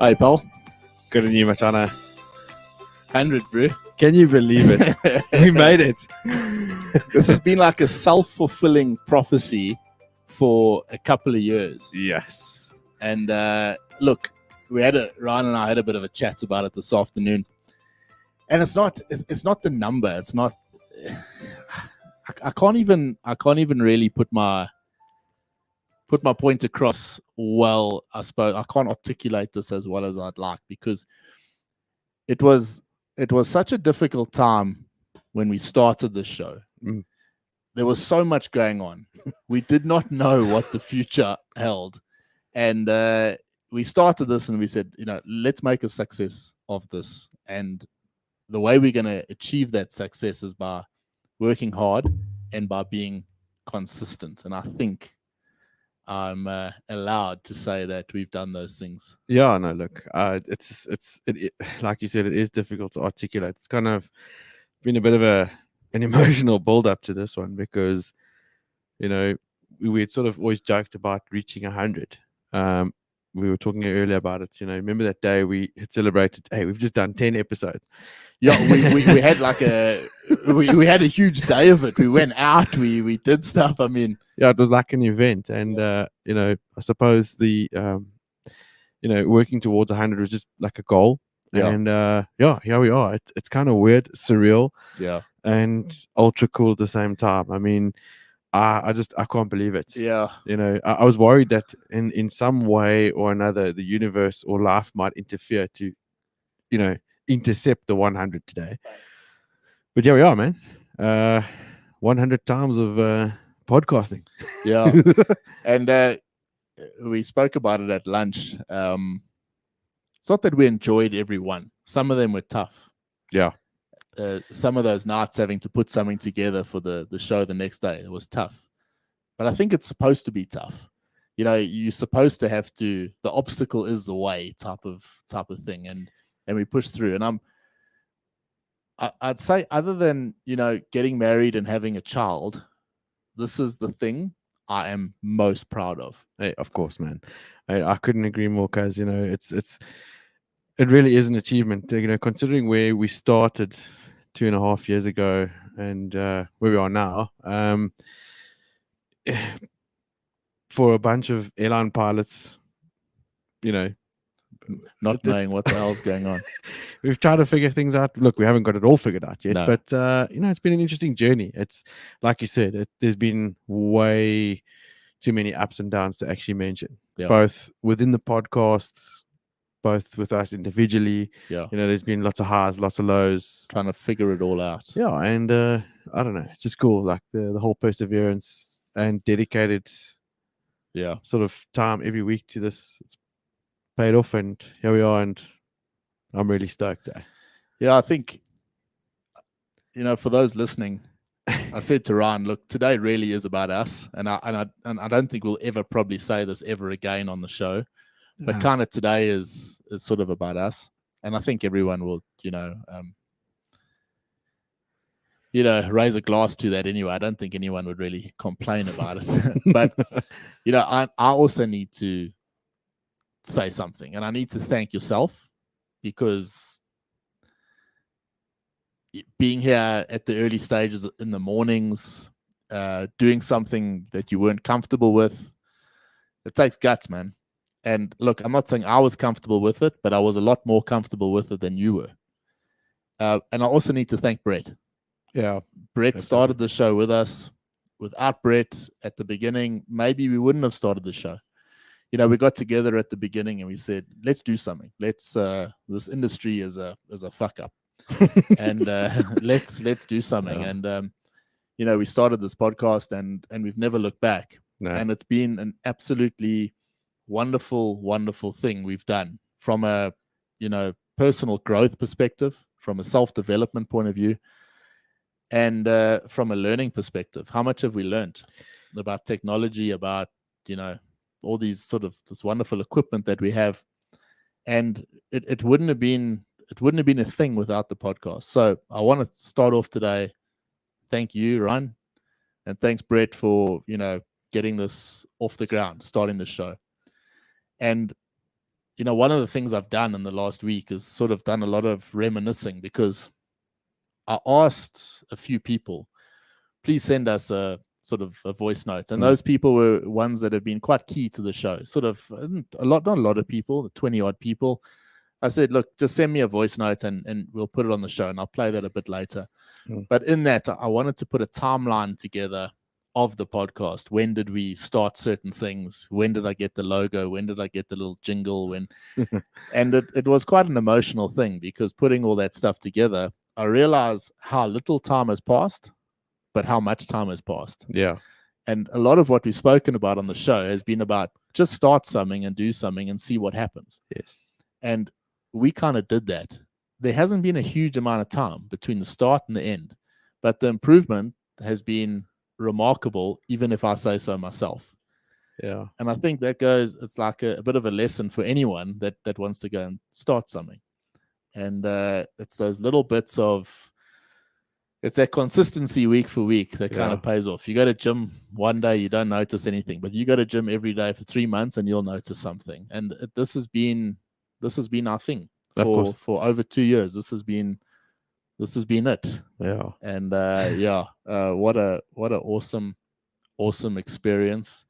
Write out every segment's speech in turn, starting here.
Hey, Paul. Good on you, Machana. 100, bro. Can you believe it? We made it. This has been like a self-fulfilling prophecy for a couple of years. Yes. And look, Ryan and I had a bit of a chat about it this afternoon. And it's not the number. It's not. I can't even really put my point across well. I suppose I can't articulate this as well as I'd like, because it was such a difficult time when we started this show. There was so much going on. We did not know what the future held, and we started this and we said, let's make a success of this. And the way we're going to achieve that success is by working hard and by being consistent. And I think I'm allowed to say that we've done those things. Yeah, no, look, it's like you said, it is difficult to articulate. It's kind of been a bit of an emotional build up to this one, because we had sort of always joked about reaching 100. We were talking earlier about it. Remember that day we had celebrated? Hey, we've just done 10 episodes. Yeah, we had like we had a huge day of it. We went out, we did stuff. I mean, yeah, it was like an event, and I suppose the working towards 100 was just like a goal. Yeah. And here we are. It's kind of weird, surreal, yeah, and ultra cool at the same time. I mean, I can't believe it. Yeah. I was worried that in some way or another, the universe or life might interfere to, intercept the 100 today. But here we are, man. 100 times of podcasting. Yeah. And we spoke about it at lunch. It's not that we enjoyed every one. Some of them were tough. Yeah. Some of those nights having to put something together for the show the next day, it was tough. But I think it's supposed to be tough. You're supposed to have to. The obstacle is the way type of thing, and we push through. And I'd say, other than getting married and having a child, this is the thing I am most proud of. Hey, of course, man. I couldn't agree more, because it really is an achievement. Considering where we started 2.5 years ago and where we are now, for a bunch of airline pilots, not knowing what the hell's going on. We've tried to figure things out. Look, we haven't got it all figured out yet, No. but it's been an interesting journey. It's like you said, there's been way too many ups and downs to actually mention, both within the podcasts, both with us individually. Yeah. There's been lots of highs, lots of lows. Trying to figure it all out. Yeah, and I don't know, it's just cool, like the whole perseverance and dedicated sort of time every week to this. It's paid off, and here we are, and I'm really stoked. Yeah, I think, for those listening, I said to Ryan, look, today really is about us, and I don't think we'll ever probably say this ever again on the show, but kind of today is sort of about us, and I think everyone will, raise a glass to that anyway. I don't think anyone would really complain about it, but I also need to say something, and I need to thank yourself, because being here at the early stages in the mornings, doing something that you weren't comfortable with, it takes guts, man. And look, I'm not saying I was comfortable with it, but I was a lot more comfortable with it than you were. And I also need to thank Brett. Yeah. Brett started the show with us. Without Brett at the beginning, maybe we wouldn't have started the show. We got together at the beginning and we said, let's do something. Let's this industry is a fuck up. And let's do something. Yeah. And we started this podcast and we've never looked back. No. And it's been an absolutely wonderful thing we've done from a personal growth perspective, from a self-development point of view. And from a learning perspective, how much have we learned about technology, about, all these sort of this wonderful equipment that we have? And it wouldn't have been a thing without the podcast. So I want to start off today. Thank you, Ryan, and thanks, Brett, for getting this off the ground, starting the show. And one of the things I've done in the last week is sort of done a lot of reminiscing, because I asked a few people, please send us a sort of a voice note. And those people were ones that have been quite key to the show. Sort of not a lot of people, 20 odd people. I said, look, just send me a voice note and we'll put it on the show, and I'll play that a bit later. But in that, I wanted to put a timeline together of the podcast. When did we start certain things? When did I get the logo? When did I get the little jingle? And it was quite an emotional thing, because putting all that stuff together, I realized how little time has passed, but how much time has passed. Yeah. And a lot of what we've spoken about on the show has been about just start something and do something and see what happens. Yes. And we kind of did that. There hasn't been a huge amount of time between the start and the end, but the improvement has been remarkable, even if I say so myself. Yeah. And I think that it's like a bit of a lesson for anyone that wants to go and start something. And it's those little bits it's that consistency week for week that kind of pays off. You go to gym one day, you don't notice anything, but you go to gym every day for 3 months and you'll notice something. And this has been our thing for over 2 years. This has been it. Yeah. And what a awesome experience.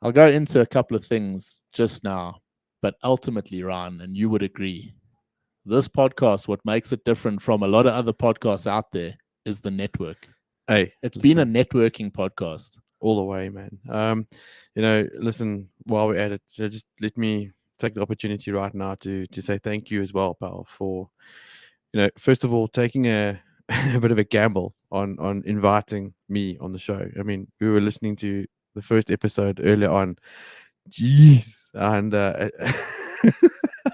I'll go into a couple of things just now, but ultimately, Ryan, and you would agree, this podcast, what makes it different from a lot of other podcasts out there, is the network. Hey, it's been a networking podcast all the way, man. Listen, while we're at it, just let me take the opportunity right now to say thank you as well, pal, for first of all taking a bit of a gamble on inviting me on the show. I mean, we were listening to the first episode earlier on. Jeez, and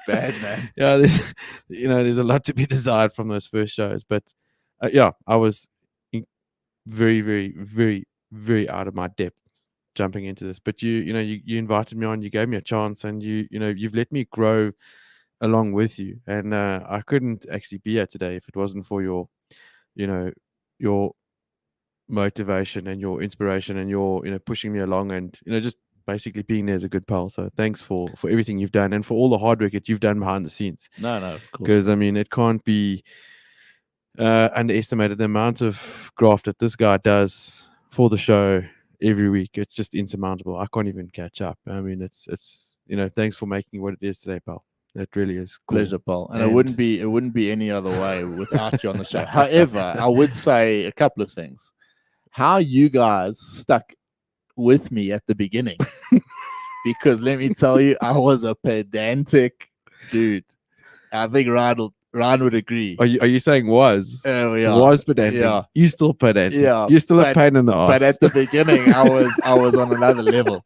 bad, man. Yeah, there's a lot to be desired from those first shows, but I was very, very, very, very out of my depth jumping into this. But you invited me on, you gave me a chance, and you've let me grow along with you. And I couldn't actually be here today if it wasn't for your motivation and your inspiration and your pushing me along, and just basically being there as a good pal. So thanks for everything you've done, and for all the hard work that you've done behind the scenes. No, of course. Because I mean, it can't be underestimated the amount of graft that this guy does for the show every week. It's just insurmountable. I can't even catch up. I mean, it's thanks for making what it is today, pal. It really is cool. Pleasure, Paul. And it wouldn't be any other way without you on the show. However, I would say a couple of things. How you guys stuck with me at the beginning, because let me tell you, I was a pedantic dude. I think Ryan would agree. Are you saying was? Yeah. Was pedantic? Yeah. You still pedantic? Yeah. You still a pain in the ass. But at the beginning, I was on another level.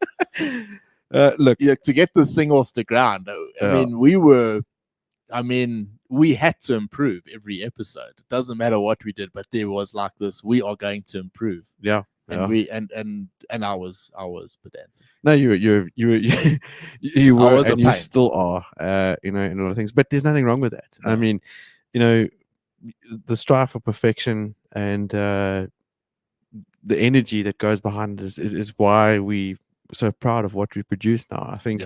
Look, to get this thing off the ground, I mean, we had to improve every episode. It doesn't matter what we did, but there was like this: we are going to improve. Yeah. And we and I was pedantic. No, you were, and you still are. In a lot of things, but there's nothing wrong with that. No. I mean, the strive for perfection and the energy that goes behind it is why we so proud of what we produce now. I think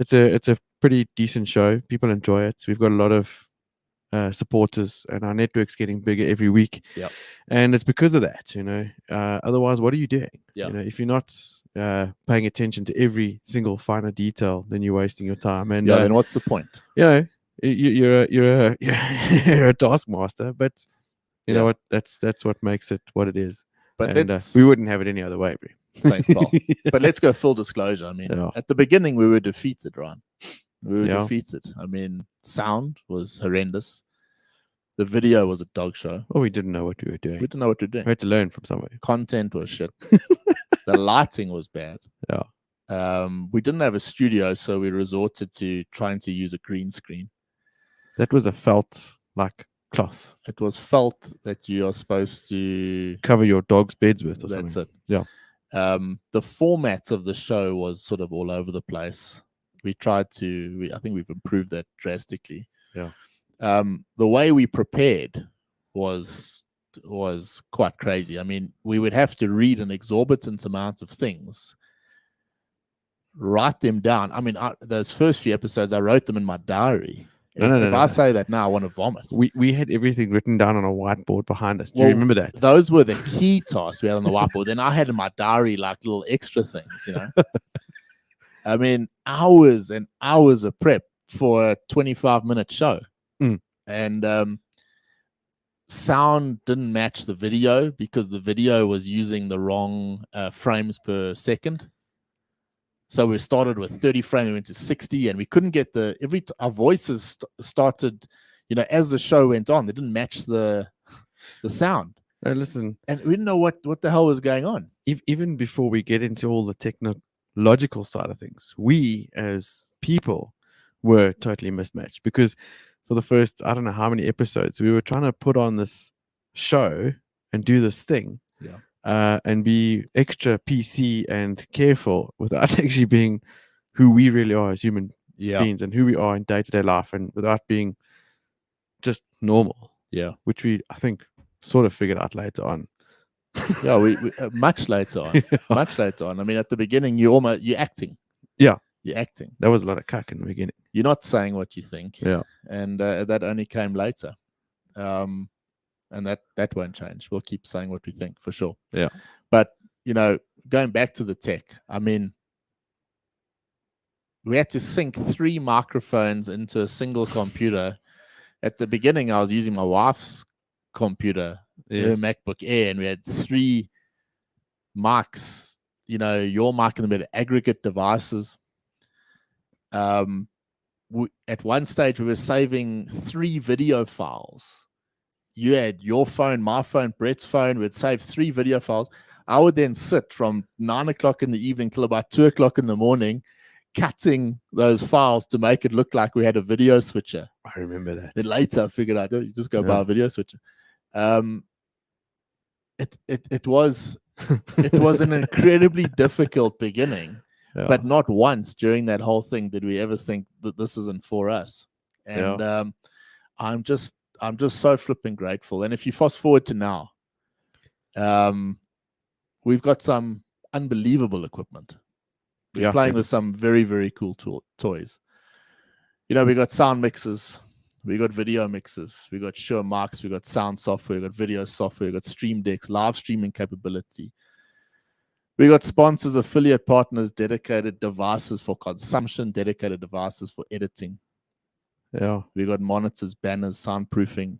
it's a pretty decent show. People enjoy it. We've got a lot of supporters, and our network's getting bigger every week. Yeah, and it's because of that. Otherwise, what are you doing? Yeah, if you're not paying attention to every single finer detail, then you're wasting your time. And then what's the point? You're a taskmaster, but you know what? That's what makes it what it is. But we wouldn't have it any other way, bro. Thanks, Paul. But let's go full disclosure. I mean, at the beginning we were defeated, Ryan. We were defeated. I mean, sound was horrendous. The video was a dog show. Well, we didn't know what we were doing. We had to learn from somebody. Content was shit. The lighting was bad. Yeah. We didn't have a studio, so we resorted to trying to use a green screen. That was a felt like cloth. It was felt that you are supposed to Cover your dog's beds with or That's something. it. Yeah. The format of the show was sort of all over the place. We tried to. I think we've improved that drastically. Yeah. The way we prepared was quite crazy. I mean, we would have to read an exorbitant amount of things, write them down. I mean, those first few episodes, I wrote them in my diary. If I say that now, I want to vomit. We had everything written down on a whiteboard behind us. Do you remember that? Those were the key tasks we had on the whiteboard. Then I had in my diary like little extra things, I mean, hours and hours of prep for a 25-minute show. And sound didn't match the video because the video was using the wrong frames per second. So we started with 30 frames, we went to 60, and we couldn't get our voices started, as the show went on, they didn't match the sound. No, listen. And we didn't know what the hell was going on. Even before we get into all the technological side of things, we as people were totally mismatched because for the first, I don't know how many episodes, we were trying to put on this show and do this thing. Yeah. And be extra PC and careful without actually being who we really are as human beings and who we are in day-to-day life, and without being just normal. Yeah. Which we, I think, sort of figured out later on. Yeah, we much later on. Yeah. Much later on. I mean, at the beginning, you're acting. Yeah. You're acting. There was a lot of cuck in the beginning. You're not saying what you think. Yeah. And that only came later. And that won't change. We'll keep saying what we think for sure. Yeah. But, going back to the tech, I mean, we had to sync 3 microphones into a single computer. At the beginning, I was using my wife's computer, her MacBook Air, and we had 3 mics, your mic and the bit aggregate devices. At one stage, we were saving 3 video files. You had your phone, my phone, Brett's phone. We'd save 3 video files. I would then sit from 9 o'clock in the evening till about 2 o'clock in the morning, cutting those files to make it look like we had a video switcher. I remember that. Then later I figured out, you just go buy a video switcher. It was an incredibly difficult beginning, but not once during that whole thing did we ever think that this isn't for us. And I'm just so flipping grateful. And if you fast forward to now, we've got some unbelievable equipment. We're playing with some very, very cool toys. We got sound mixers, we got video mixers, we got Shure mics, we got sound software, we got video software, we got stream decks, live streaming capability. We got sponsors, affiliate partners, dedicated devices for consumption, dedicated devices for editing. Yeah. We got monitors, banners, soundproofing.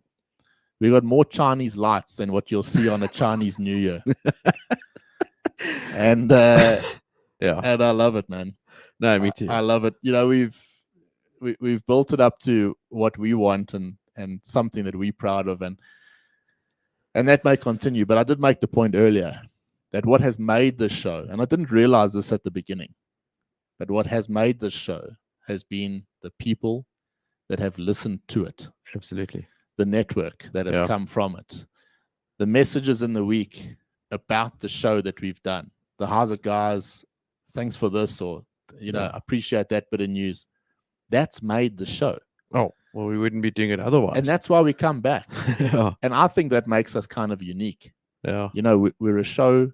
We got more Chinese lights than what you'll see on a Chinese New Year. And and I love it, man. No, me too. I love it. We've built it up to what we want and something that we're proud of, and that may continue. But I did make the point earlier that what has made this show, and I didn't realize this at the beginning, but what has made this show has been the people that have listened to it. Absolutely. The network that has come from it. The messages in the week about the show that we've done. The how's it, guys? Thanks for this, or appreciate that bit of news. That's made the show. Oh, well, we wouldn't be doing it otherwise. And that's why we come back. And I think that makes us kind of unique. Yeah. We're a show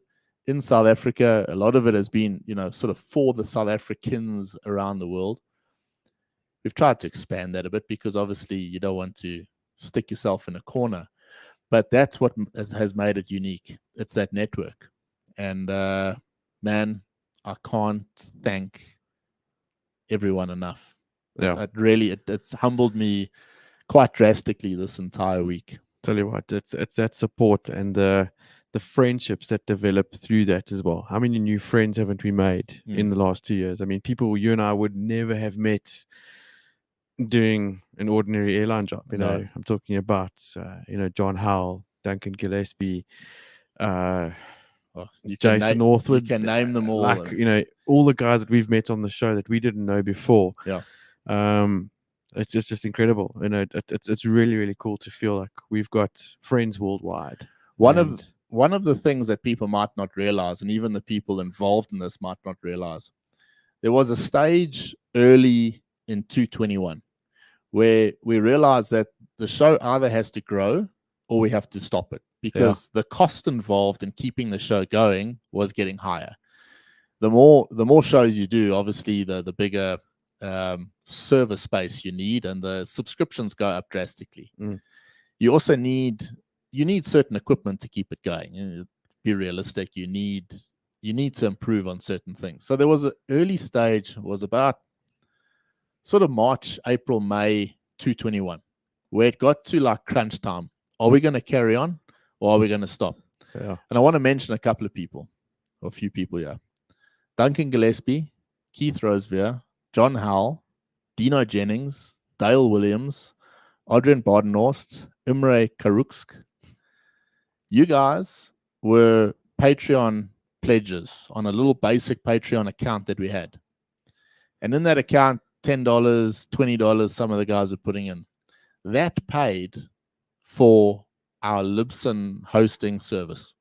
in South Africa. A lot of it has been, sort of for the South Africans around the world. We've tried to expand that a bit because obviously you don't want to stick yourself in a corner. But that's what has made it unique. It's that network. And, man, I can't thank everyone enough. Yeah. It's humbled me quite drastically this entire week. Tell you what, it's that support and the friendships that develop through that as well. How many new friends haven't we made in the last 2 years? I mean, people you and I would never have met doing an ordinary airline job. I'm talking about John Howell, Duncan Gillespie, Jason Northwood. You can name them all. All the guys that we've met on the show that we didn't know before. Yeah. it's just incredible. You know, it's really, really cool to feel like we've got friends worldwide. One of the things that people might not realize, and even the people involved in this might not realize, there was a stage early in 221 where we realized that the show either has to grow or we have to stop it, because the cost involved in keeping the show going was getting higher. The more shows you do, obviously the bigger server space you need, and the subscriptions go up drastically. You also need certain equipment to keep it going. Be realistic, you need to improve on certain things. So there was an early stage, was about sort of March, April, May 221, where it got to like crunch time. Are we going to carry on or are we going to stop? And I want to mention a couple of people, or a few people here. Duncan Gillespie, Keith Rosevear, John Howell, Dino Jennings, Dale Williams, Adrian Badenhorst, Imre Karuksk. You guys were Patreon pledges on a little basic Patreon account that we had. And in that account, $10, $20, some of the guys were putting in. That paid for our Libsyn hosting service.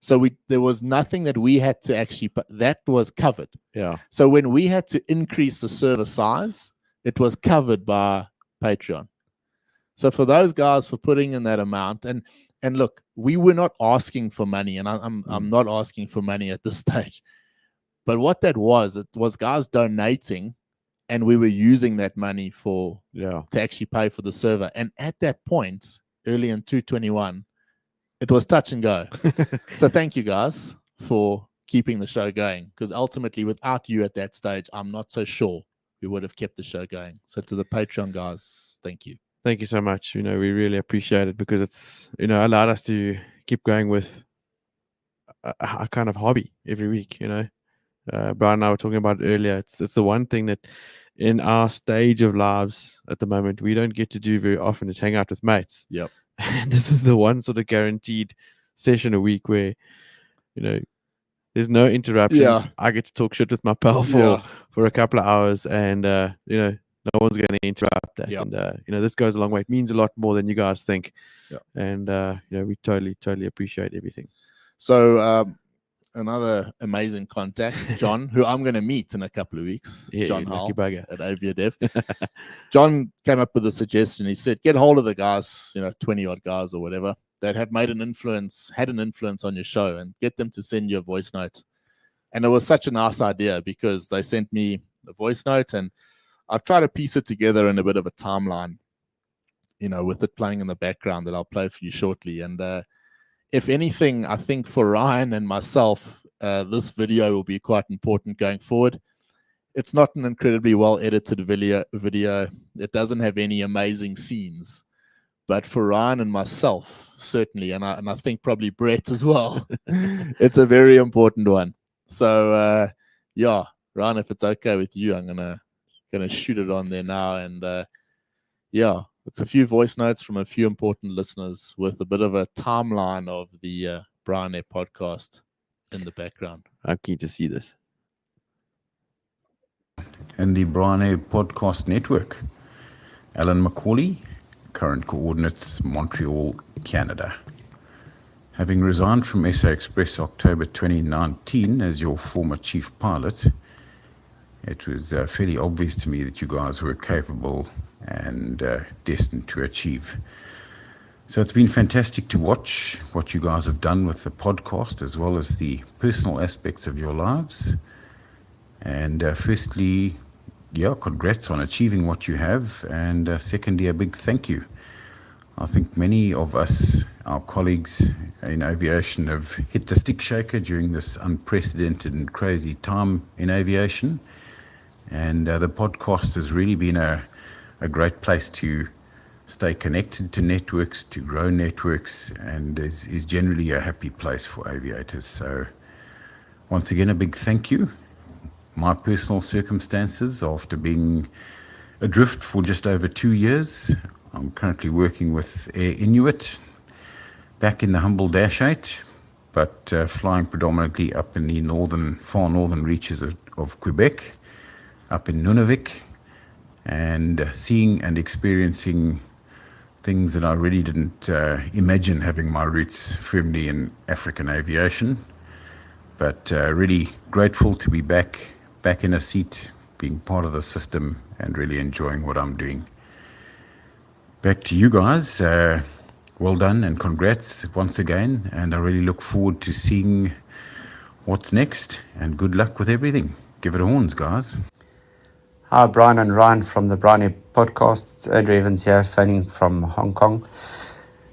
So there was nothing that we had to actually put. That was covered. So when we had to increase the server size, it was covered by Patreon. So for those guys for putting in that amount, and look, we were not asking for money, and I'm not asking for money at this stage. But what that was, it was guys donating, and we were using that money to actually pay for the server. And at that point, early in 221, it was touch and go. So thank you guys for keeping the show going, because ultimately without you at that stage, I'm not so sure we would have kept the show going. So to the Patreon guys, thank you. Thank you so much. You know, we really appreciate it, because it's, you know, allowed us to keep going with a kind of hobby every week. You know, Brian and I were talking about it earlier. It's the one thing that in our stage of lives at the moment we don't get to do very often, is hang out with mates. And this is the one sort of guaranteed session a week where, you know, there's no interruptions. I get to talk shit with my pal for a couple of hours, and you know, no one's going to interrupt that. And you know, this goes a long way. It means a lot more than you guys think. And you know, we totally appreciate everything. So another amazing contact, John, who I'm going to meet in a couple of weeks. John Hall at Avia John came up with a suggestion. He said, get hold of the guys, you know, 20 odd guys or whatever, that have had an influence on your show, and get them to send you a voice note. And it was such a nice idea, because they sent me a voice note, and I've tried to piece it together in a bit of a timeline, you know, with it playing in the background, that I'll play for you shortly. And if anything, I think for Ryan and myself, this video will be quite important going forward. It's not an incredibly well edited video. It doesn't have any amazing scenes, but for Ryan and myself, certainly, and I think probably Brett as well, it's a very important one. So yeah, Ryan, if it's okay with you, I'm gonna shoot it on there now. And yeah, it's a few voice notes from a few important listeners with a bit of a timeline of the Bryan Air podcast in the background. I'm keen to see this. And the Bryan Air podcast network. Alan McCauley, current coordinates Montreal, Canada. Having resigned from SA Express October 2019 as your former chief pilot, it was fairly obvious to me that you guys were capable and destined to achieve. So it's been fantastic to watch what you guys have done with the podcast, as well as the personal aspects of your lives. And firstly, congrats on achieving what you have. And secondly, a big thank you. I think many of us, our colleagues in aviation, have hit the stick shaker during this unprecedented and crazy time in aviation. And the podcast has really been a great place to stay connected to networks, to grow networks, and is generally a happy place for aviators. So once again, a big thank you. My personal circumstances, after being adrift for just over 2 years, I'm currently working with Air Inuit, back in the humble Dash 8, but flying predominantly up in the far northern reaches of Quebec, up in Nunavik, and seeing and experiencing things that I really didn't imagine, having my roots firmly in African aviation. But really grateful to be back in a seat, being part of the system, and really enjoying what I'm doing. Back to you guys. Well done and congrats once again. And I really look forward to seeing what's next. And good luck with everything. Give it a horns, guys. Hi, Brian and Ryan from the Bryan Air podcast. It's Andrew Evans here, phoning from Hong Kong.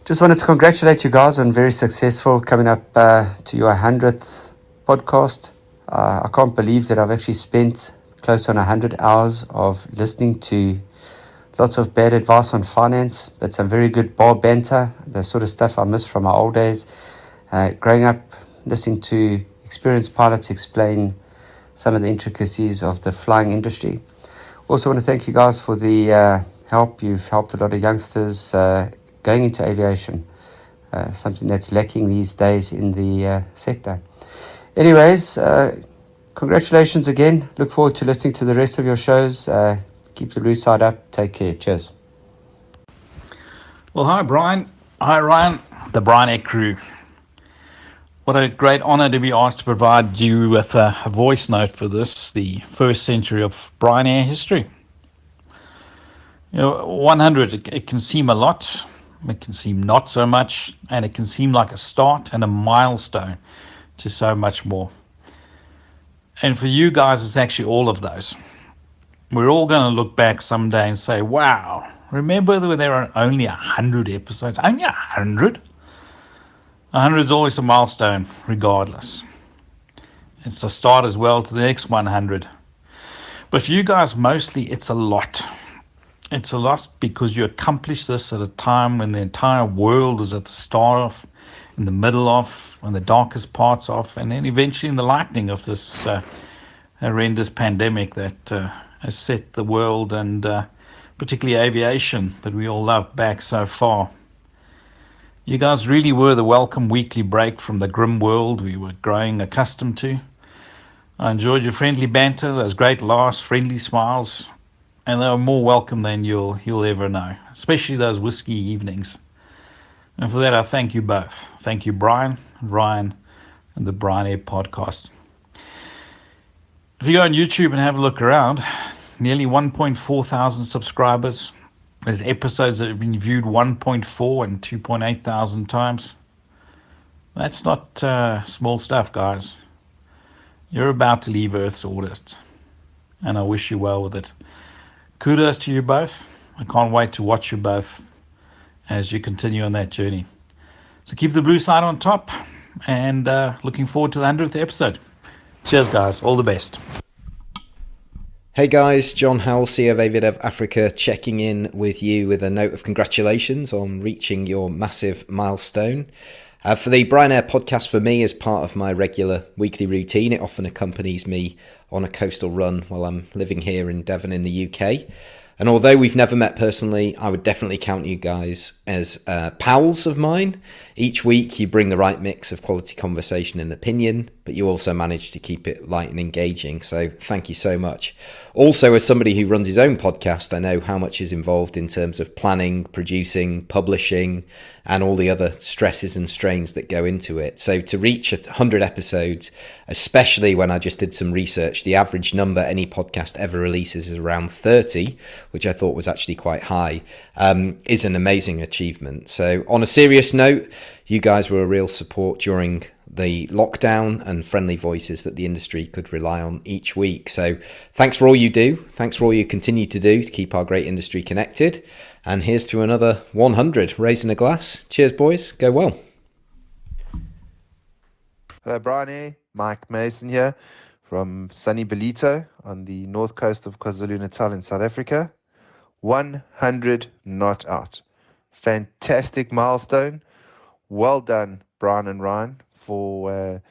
Just wanted to congratulate you guys on very successful coming up to your 100th podcast. I can't believe that I've actually spent close on 100 hours of listening to lots of bad advice on finance, but some very good bar banter, the sort of stuff I miss from my old days. Growing up, listening to experienced pilots explain some of the intricacies of the flying industry. Also want to thank you guys for the help. You've helped a lot of youngsters going into aviation, something that's lacking these days in the sector. Anyways, congratulations again. Look forward to listening to the rest of your shows. Keep the blue side up. Take care. Cheers. Well, hi, Brian. Hi, Ryan, the Bryan Air crew. What a great honor to be asked to provide you with a voice note for this, the first century of Bryan Air history. 100, it can seem a lot, it can seem not so much, and it can seem like a start and a milestone to so much more. And for you guys, it's actually all of those. We're all going to look back someday and say, wow, remember there were only 100 episodes? Only 100? 100 is always a milestone, regardless. It's a start as well to the next 100. But for you guys, mostly it's a lot. It's a lot because you accomplished this at a time when the entire world was at the start of, in the middle of, in the darkest parts of, and then eventually in the lightning of this horrendous pandemic that has set the world and particularly aviation that we all love back so far. You guys really were the welcome weekly break from the grim world we were growing accustomed to. I enjoyed your friendly banter, those great laughs, friendly smiles, and they were more welcome than you'll ever know, especially those whiskey evenings. And for that, I thank you both. Thank you, Brian, Ryan, and the Bryan Air podcast. If you go on YouTube and have a look around, nearly 1.4 thousand subscribers. There's episodes that have been viewed 1.4 and 2.8 thousand times. That's not small stuff, guys. You're about to leave Earth's orbit, and I wish you well with it. Kudos to you both. I can't wait to watch you both as you continue on that journey. So keep the blue side on top, and looking forward to the 100th episode. Cheers, guys. All the best. Hey guys, John Howell, CEO of Aviadev Africa, checking in with you with a note of congratulations on reaching your massive milestone. For the Bryan Air podcast, for me, as part of my regular weekly routine, it often accompanies me on a coastal run while I'm living here in Devon in the UK. And although we've never met personally, I would definitely count you guys as pals of mine. Each week you bring the right mix of quality conversation and opinion, but you also manage to keep it light and engaging. So thank you so much. Also, as somebody who runs his own podcast, I know how much is involved in terms of planning, producing, publishing, and all the other stresses and strains that go into it. So to reach 100 episodes, especially when I just did some research, the average number any podcast ever releases is around 30, which I thought was actually quite high, is an amazing achievement. So on a serious note, you guys were a real support during the lockdown and friendly voices that the industry could rely on each week. So thanks for all you do. Thanks for all you continue to do to keep our great industry connected. And here's to another 100, raising a glass. Cheers, boys. Go well. Hello, Bryan Air. Mike Mason here from sunny Ballito on the north coast of KwaZulu-Natal in South Africa. 100 not out. Fantastic milestone. Well done, Brian and Ryan, for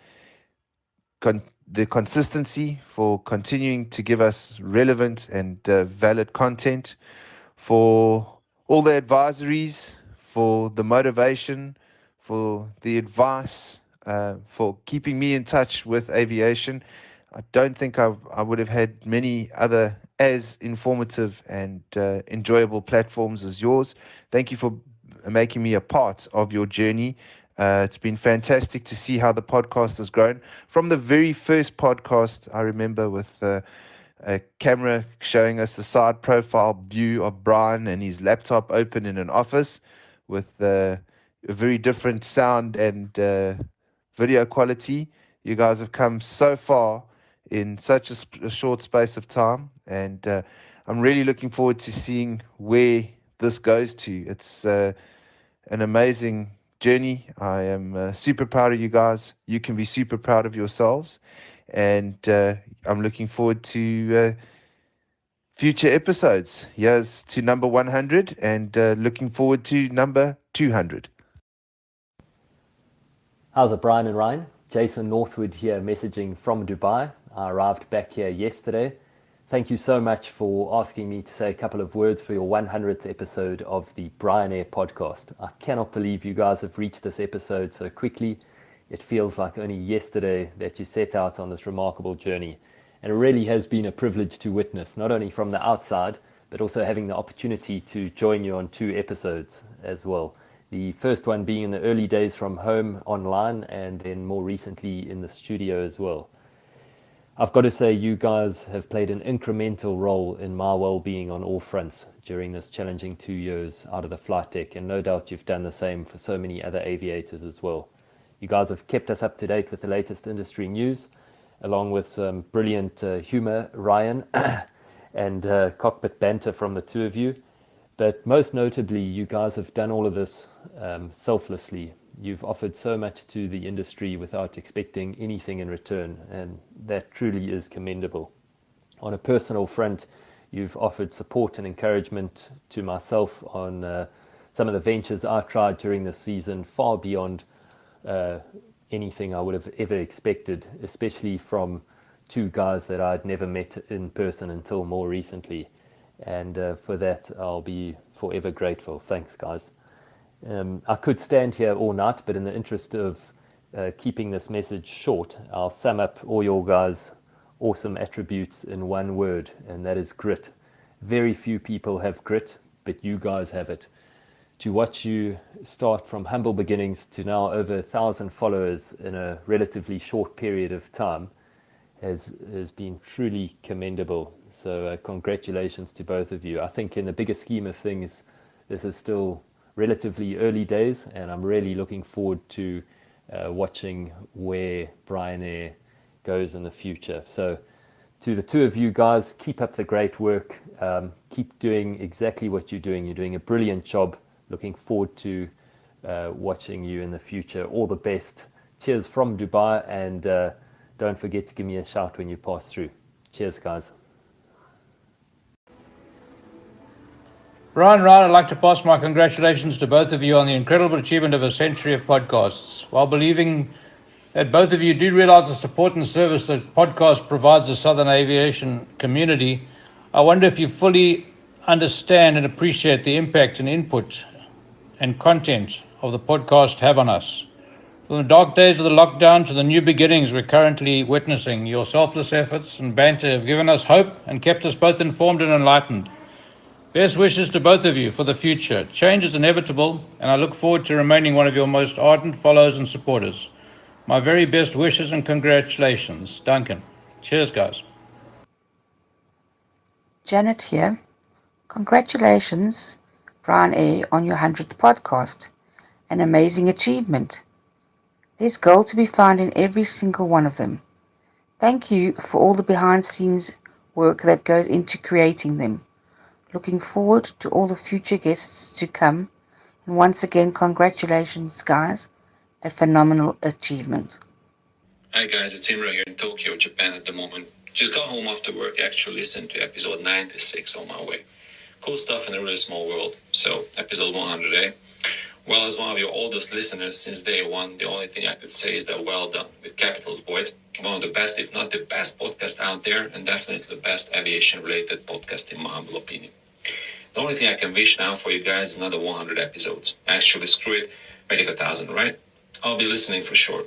the consistency, for continuing to give us relevant and valid content, for all the advisories, for the motivation, for the advice, for keeping me in touch with aviation. I don't think I would have had many other as informative and enjoyable platforms as yours. Thank you for making me a part of your journey. It's been fantastic to see how the podcast has grown. From the very first podcast, I remember with a camera showing us a side profile view of Brian and his laptop open in an office with a very different sound and video quality. You guys have come so far in such a short space of time, and I'm really looking forward to seeing where this goes to. It's an amazing journey. I am super proud of you guys. You can be super proud of yourselves, and I'm looking forward to future episodes. Here's to number 100, and looking forward to number 200. How's it, Brian and Ryan? Jason Northwood here, messaging from Dubai. I arrived back here yesterday. Thank you so much for asking me to say a couple of words for your 100th episode of the Bryan Air podcast. I cannot believe you guys have reached this episode so quickly. It feels like only yesterday that you set out on this remarkable journey. And it really has been a privilege to witness, not only from the outside, but also having the opportunity to join you on 2 episodes as well. The first one being in the early days from home online, and then more recently in the studio as well. I've got to say, you guys have played an incremental role in my well-being on all fronts during this challenging 2 years out of the flight deck, and no doubt you've done the same for so many other aviators as well. You guys have kept us up to date with the latest industry news, along with some brilliant humor, Ryan, and cockpit banter from the two of you. But most notably, you guys have done all of this selflessly. You've offered so much to the industry without expecting anything in return, and that truly is commendable. On a personal front, you've offered support and encouragement to myself on some of the ventures I tried during this season, far beyond anything I would have ever expected, especially from 2 guys that I'd never met in person until more recently. And for that, I'll be forever grateful. Thanks, guys. I could stand here all night, but in the interest of keeping this message short, I'll sum up all your guys' awesome attributes in one word, and that is grit. Very few people have grit, but you guys have it. To watch you start from humble beginnings to now over 1,000 followers in a relatively short period of time has been truly commendable. So congratulations to both of you. I think in the bigger scheme of things, this is still relatively early days, and I'm really looking forward to watching where Bryan Air goes in the future. So to the 2 of you guys, keep up the great work. Keep doing exactly what you're doing. You're doing a brilliant job. Looking forward to watching you in the future. All the best. Cheers from Dubai, and don't forget to give me a shout when you pass through. Cheers, guys. Ryan, I'd like to pass my congratulations to both of you on the incredible achievement of a century of podcasts. While believing that both of you do realize the support and service that podcast provides the Southern aviation community, I wonder if you fully understand and appreciate the impact and input and content of the podcast have on us. From the dark days of the lockdown to the new beginnings we're currently witnessing, your selfless efforts and banter have given us hope and kept us both informed and enlightened. Best wishes to both of you for the future. Change is inevitable, and I look forward to remaining one of your most ardent followers and supporters. My very best wishes and congratulations. Duncan. Cheers, guys. Janet here. Congratulations, Bryan Air, on your 100th podcast. An amazing achievement. There's gold to be found in every single one of them. Thank you for all the behind-the-scenes work that goes into creating them. Looking forward to all the future guests to come. And once again, congratulations, guys. A phenomenal achievement. Hi guys, it's Imra here in Tokyo, Japan at the moment. Just got home after work, actually listened to episode 96 on my way. Cool stuff in a really small world. So, episode 100, eh? Well, as one of your oldest listeners since day one, the only thing I could say is that well done, with capitals, boys. One of the best, if not the best podcast out there, and definitely the best aviation-related podcast in my humble opinion. The only thing I can wish now for you guys is another 100 episodes. Actually, screw it, make it 1,000, right? I'll be listening for sure.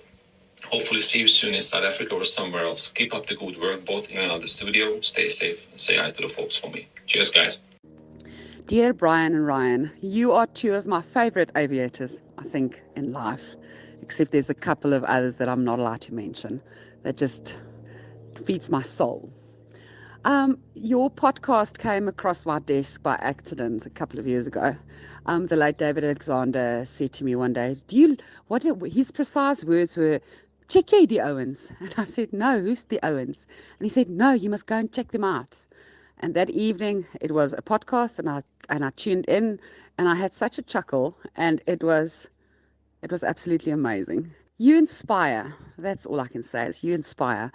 Hopefully see you soon in South Africa or somewhere else. Keep up the good work, both in and out of the studio. Stay safe and say hi to the folks for me. Cheers, guys. Dear Brian and Ryan, you are two of my favorite aviators, I think, in life. Except there's a couple of others that I'm not allowed to mention. That just feeds my soul. Your podcast came across my desk by accident a couple of years ago. The late David Alexander said to me one day, his precise words were, check ye the Owens. And I said, no, who's the Owens? And he said, no, you must go and check them out. And that evening it was a podcast, and I tuned in, and I had such a chuckle, and it was absolutely amazing. You inspire. That's all I can say is you inspire.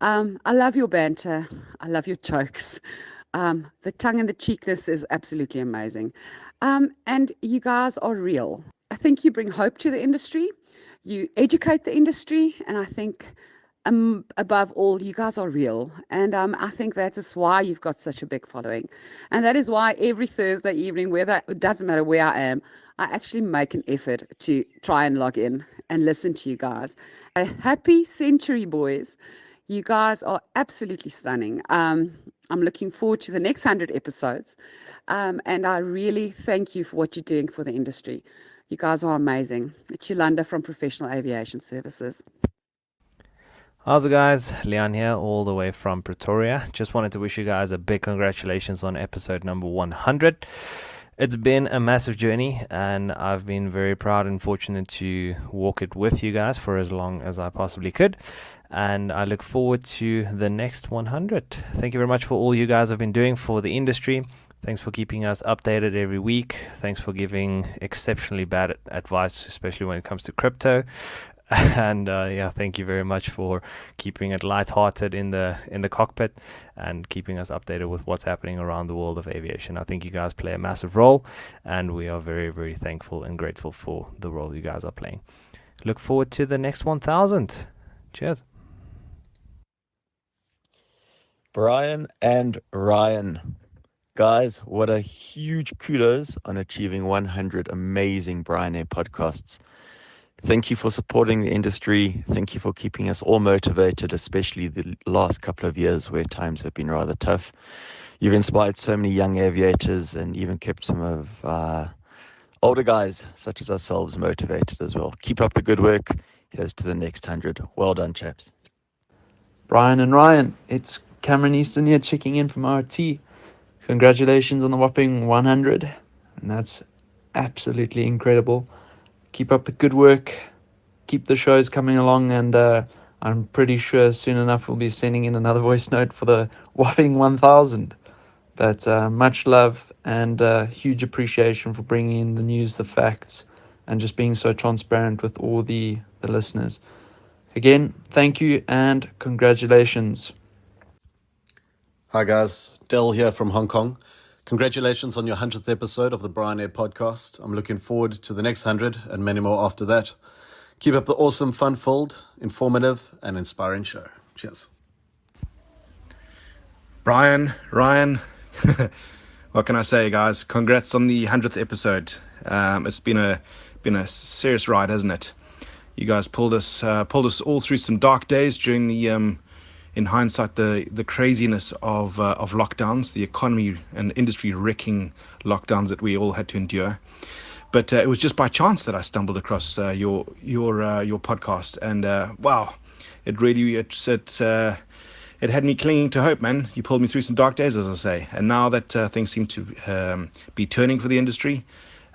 I love your banter. I love your jokes. The tongue in the cheekness is absolutely amazing. And you guys are real. I think you bring hope to the industry. You educate the industry, and I think above all, you guys are real. And I think that is why you've got such a big following. And that is why every Thursday evening, it doesn't matter where I am, I actually make an effort to try and log in and listen to you guys. A happy century, boys. You guys are absolutely stunning. I'm looking forward to the next 100 episodes. And I really thank you for what you're doing for the industry. You guys are amazing. It's Yolanda from Professional Aviation Services. How's it, guys? Leon here, all the way from Pretoria. Just wanted to wish you guys a big congratulations on episode number 100. It's been a massive journey, and I've been very proud and fortunate to walk it with you guys for as long as I possibly could. And I look forward to the next 100. Thank you very much for all you guys have been doing for the industry. Thanks for keeping us updated every week. Thanks for giving exceptionally bad advice, especially when it comes to crypto. And thank you very much for keeping it lighthearted in the cockpit and keeping us updated with what's happening around the world of aviation. I think you guys play a massive role, and we are very, very thankful and grateful for the role you guys are playing. Look forward to the next 1000. Cheers. Brian and Ryan. Guys, what a huge kudos on achieving 100 amazing Bryan Air podcasts. Thank you for supporting the industry. Thank you for keeping us all motivated, especially the last couple of years where times have been rather tough. You've inspired so many young aviators and even kept some of older guys, such as ourselves, motivated as well. Keep up the good work. Here's to the next 100. Well done, chaps. Brian and Ryan, it's Cameron Easton here checking in from RT. Congratulations on the whopping 100. And that's absolutely incredible. Keep up the good work, keep the shows coming along, and I'm pretty sure soon enough we'll be sending in another voice note for the whopping 1000. But much love and huge appreciation for bringing in the news, the facts, and just being so transparent with all the listeners. Again, thank you and congratulations. Hi guys, Del here from Hong Kong. Congratulations on your 100th episode of the Bryan Air podcast. I'm looking forward to the next 100 and many more after that. Keep up the awesome, fun-filled, informative, and inspiring show. Cheers. Brian, Ryan, what can I say, guys? Congrats on the 100th episode. It's been a serious ride, hasn't it? You guys pulled us all through some dark days during the in hindsight, the craziness of lockdowns, the economy and industry wrecking lockdowns that we all had to endure. But it was just by chance that I stumbled across your podcast, and wow, it had me clinging to hope, man. You pulled me through some dark days, as I say, and now that things seem to be turning for the industry.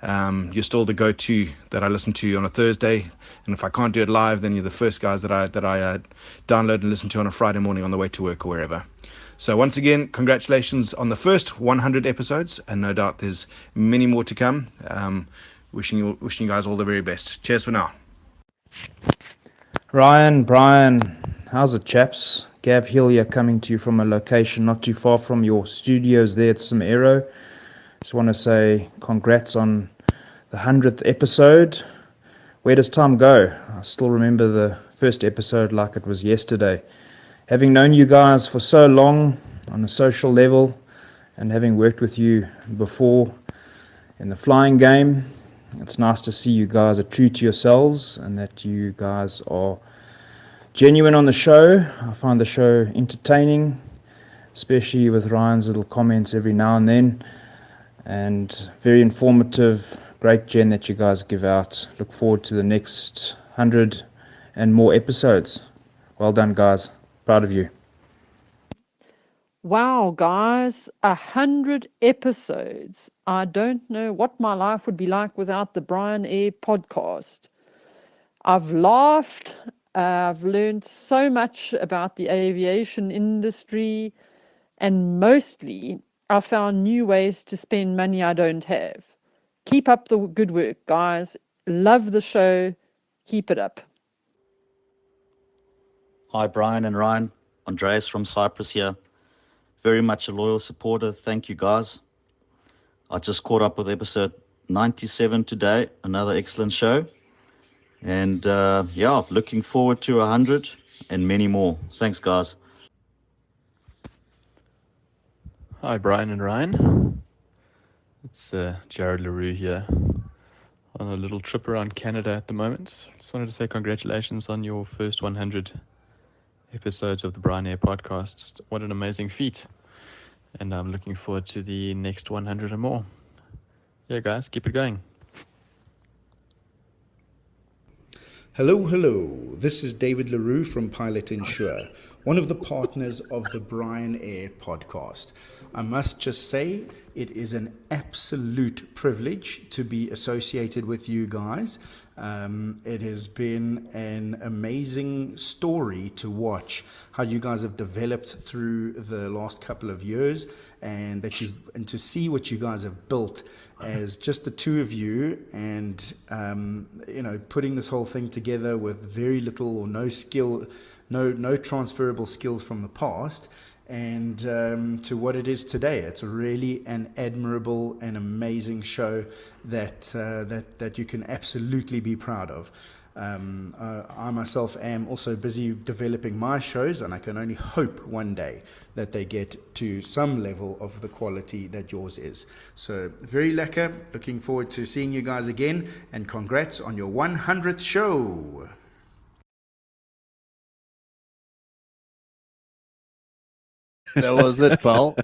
You're still the go-to that I listen to on a Thursday, and if I can't do it live, then you're the first guys that I download and listen to on a Friday morning on the way to work or wherever. So once again, congratulations on the first 100 episodes, and no doubt there's many more to come. Wishing you guys all the very best. Cheers for now. Ryan, Brian, how's it, chaps? Gav Hill here, coming to you from a location not too far from your studios there at Samaro. Just want to say congrats on the 100th episode. Where does time go? I still remember the first episode like it was yesterday. Having known you guys for so long on a social level and having worked with you before in the flying game, it's nice to see you guys are true to yourselves and that you guys are genuine on the show. I find the show entertaining, especially with Ryan's little comments every now and then, and very informative. Great gen that you guys give out. Look forward to the next 100 and more episodes. Well done, guys. Proud of you. Wow, guys, 100 episodes. I don't know what my life would be like without the Bryan Air podcast. I've laughed. I've learned so much about the aviation industry, and mostly I found new ways to spend money I don't have. Keep up the good work, guys. Love the show. Keep it up. Hi, Brian and Ryan. Andreas from Cyprus here. Very much a loyal supporter. Thank you, guys. I just caught up with episode 97 today. Another excellent show. And yeah, looking forward to 100 and many more. Thanks, guys. Hi, Brian and Ryan. It's Jared LaRue here on a little trip around Canada at the moment. Just wanted to say congratulations on your first 100 episodes of the Bryan Air podcast. What an amazing feat. And I'm looking forward to the next 100 and more. Yeah, guys, keep it going. Hello, hello. This is David LaRue from Pilot Insure, one of the partners of the Bryan Air podcast. I must just say, it is an absolute privilege to be associated with you guys. It has been an amazing story to watch how you guys have developed through the last couple of years, and to see what you guys have built as just the two of you, and putting this whole thing together with very little or no skill, no transferable skills from the past, and to what it is today. It's really an admirable and amazing show that you can absolutely be proud of. I myself am also busy developing my shows, and I can only hope one day that they get to some level of the quality that yours is. So very lekker. Looking forward to seeing you guys again, and congrats on your 100th show. That was it, pal.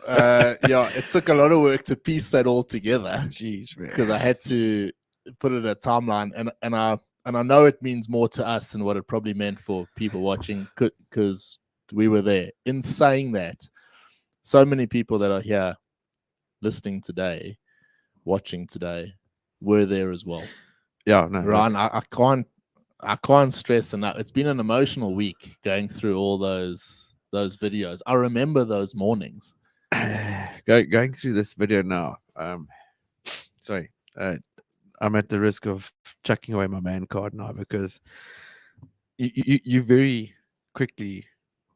Yeah, it took a lot of work to piece that all together. Jeez, man. Because I had to put it in a timeline, and I know it means more to us than what it probably meant for people watching, because we were there. In saying that, so many people that are here listening today, watching today, were there as well. Yeah, no, Ryan, I can't stress enough. It's been an emotional week going through all those videos. I remember those mornings. Going through this video now. Sorry, I'm at the risk of chucking away my man card now, because you very quickly,